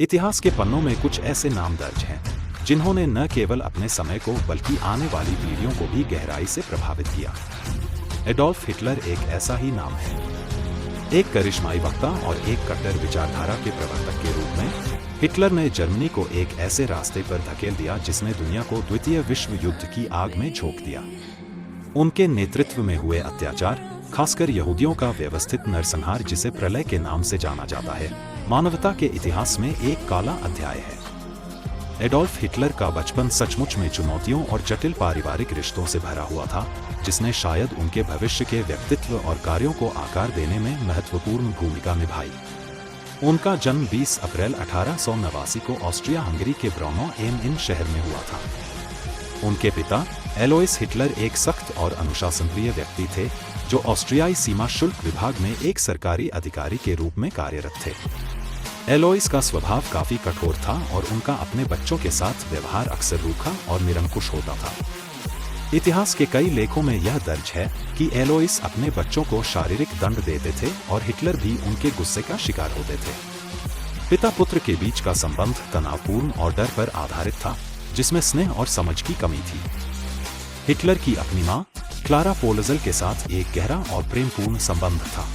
इतिहास के पन्नों में कुछ ऐसे नाम दर्ज हैं जिन्होंने न केवल अपने समय को बल्कि आने वाली पीढ़ियों को भी गहराई से प्रभावित किया। एडोल्फ हिटलर एक ऐसा ही नाम है। एक करिश्माई वक्ता और एक कट्टर विचारधारा के प्रवर्तक के रूप में हिटलर ने जर्मनी को एक ऐसे रास्ते पर धकेल दिया जिसने दुनिया को द्वितीय विश्व युद्ध की आग में झोंक दिया। उनके नेतृत्व में हुए अत्याचार, खासकर यहूदियों का व्यवस्थित नरसंहार जिसे प्रलय के नाम से जाना जाता है, मानवता के इतिहास में एक काला अध्याय है। एडोल्फ हिटलर का बचपन सचमुच में चुनौतियों और जटिल पारिवारिक रिश्तों से भरा हुआ था, जिसने शायद उनके भविष्य के व्यक्तित्व और कार्यों को आकार देने में महत्वपूर्ण भूमिका निभाई। उनका जन्म 20 अप्रैल 1889 को ऑस्ट्रिया हंगरी के ब्राउनो एम इन शहर में हुआ था। उनके पिता एलोइस हिटलर एक सख्त और अनुशासनप्रिय व्यक्ति थे, जो ऑस्ट्रियाई सीमा शुल्क विभाग में एक सरकारी अधिकारी के रूप में कार्यरत थे। एलोइस का स्वभाव काफी कठोर था और उनका अपने बच्चों के साथ व्यवहार अक्सर रूखा और निरंकुश होता था। इतिहास के कई लेखों में यह दर्ज है कि एलोइस अपने बच्चों को शारीरिक दंड देते थे और हिटलर भी उनके गुस्से का शिकार होते थे। पिता पुत्र के बीच का संबंध तनावपूर्ण और डर पर आधारित था, जिसमें स्नेह और समझ की कमी थी। हिटलर की अपनी मां क्लारा पोलज़ल के साथ एक गहरा और प्रेमपूर्ण संबंध था।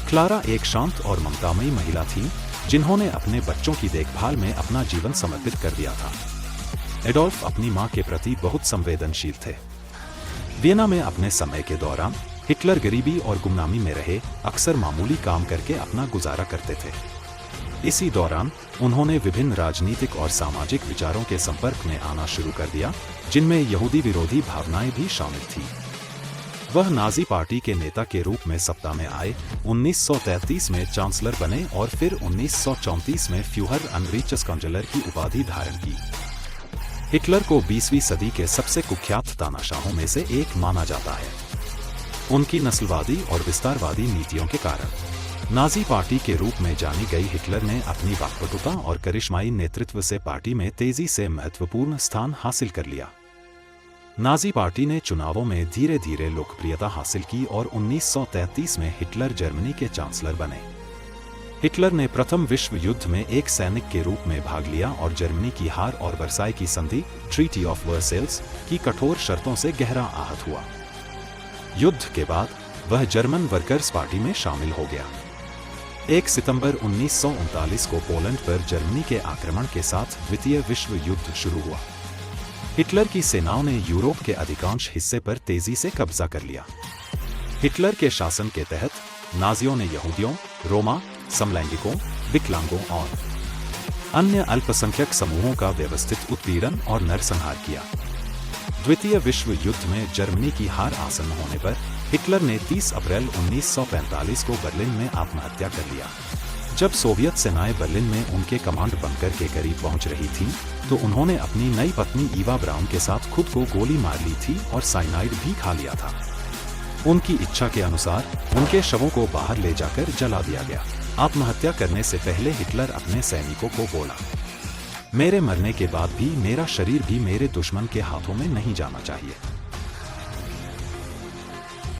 क्लारा एक शांत और ममतामयी महिला थी, जिन्होंने अपने बच्चों की देखभाल में अपना जीवन समर्पित कर दिया था। एडोल्फ अपनी मां के प्रति बहुत संवेदनशील थे। वियना में अपने समय के दौरान हिटलर गरीबी और गुमनामी में रहे, अक्सर मामूली काम करके अपना गुजारा करते थे। इसी दौरान उन्होंने विभिन्न राजनीतिक और सामाजिक विचारों के संपर्क में आना शुरू कर दिया, जिनमें यहूदी विरोधी भावनाएं भी शामिल थीं। वह नाजी पार्टी के नेता के रूप में सत्ता में आए, 1933 में चांसलर बने और फिर 1934 में फ्यूहर अनरीचस्कांजलर की उपाधि धारण की। हिटलर को 20वीं सदी के सबसे कुख्यात तानाशाहों में से एक माना जाता है। उनकी नस्लवादी और विस्तारवादी नीतियों के कारण नाजी पार्टी के रूप में जानी गई हिटलर ने अपनी वाक्पटुता और करिश्माई नेतृत्व से पार्टी में तेजी से महत्वपूर्ण स्थान हासिल कर लिया। नाजी पार्टी ने चुनावों में धीरे धीरे लोकप्रियता हासिल की और 1933 में हिटलर जर्मनी के चांसलर बने। हिटलर ने प्रथम विश्व युद्ध में एक सैनिक के रूप में भाग लिया और जर्मनी की हार और वर्साई की संधि ट्रीटी ऑफ वर्सेल्स की कठोर शर्तों से गहरा आहत हुआ। युद्ध के बाद वह जर्मन वर्कर्स पार्टी में शामिल हो गया। 1 सितंबर 1939 को पोलैंड पर जर्मनी के आक्रमण के साथ द्वितीय विश्व युद्ध शुरू हुआ। हिटलर की सेनाओं ने यूरोप के अधिकांश हिस्से पर तेजी से कब्जा कर लिया। हिटलर के शासन के तहत नाजियों ने यहूदियों, रोमा, समलैंगिकों, विकलांगों और अन्य अल्पसंख्यक समूहों का व्यवस्थित उत्पीड़न और नरसंहार किया। द्वितीय विश्व युद्ध में जर्मनी की हार आसन्न होने पर हिटलर ने 30 अप्रैल 1945 को बर्लिन में आत्महत्या कर लिया। जब सोवियत सेनाएं बर्लिन में उनके कमांड बंकर के करीब पहुंच रही थीं, तो उन्होंने अपनी नई पत्नी ईवा ब्राउन के साथ खुद को गोली मार ली थी और साइनाइड भी खा लिया था। उनकी इच्छा के अनुसार उनके शवों को बाहर ले जाकर जला दिया गया। आत्महत्या करने से पहले हिटलर अपने सैनिकों को बोला, मेरे मरने के बाद भी मेरा शरीर भी मेरे दुश्मन के हाथों में नहीं जाना चाहिए।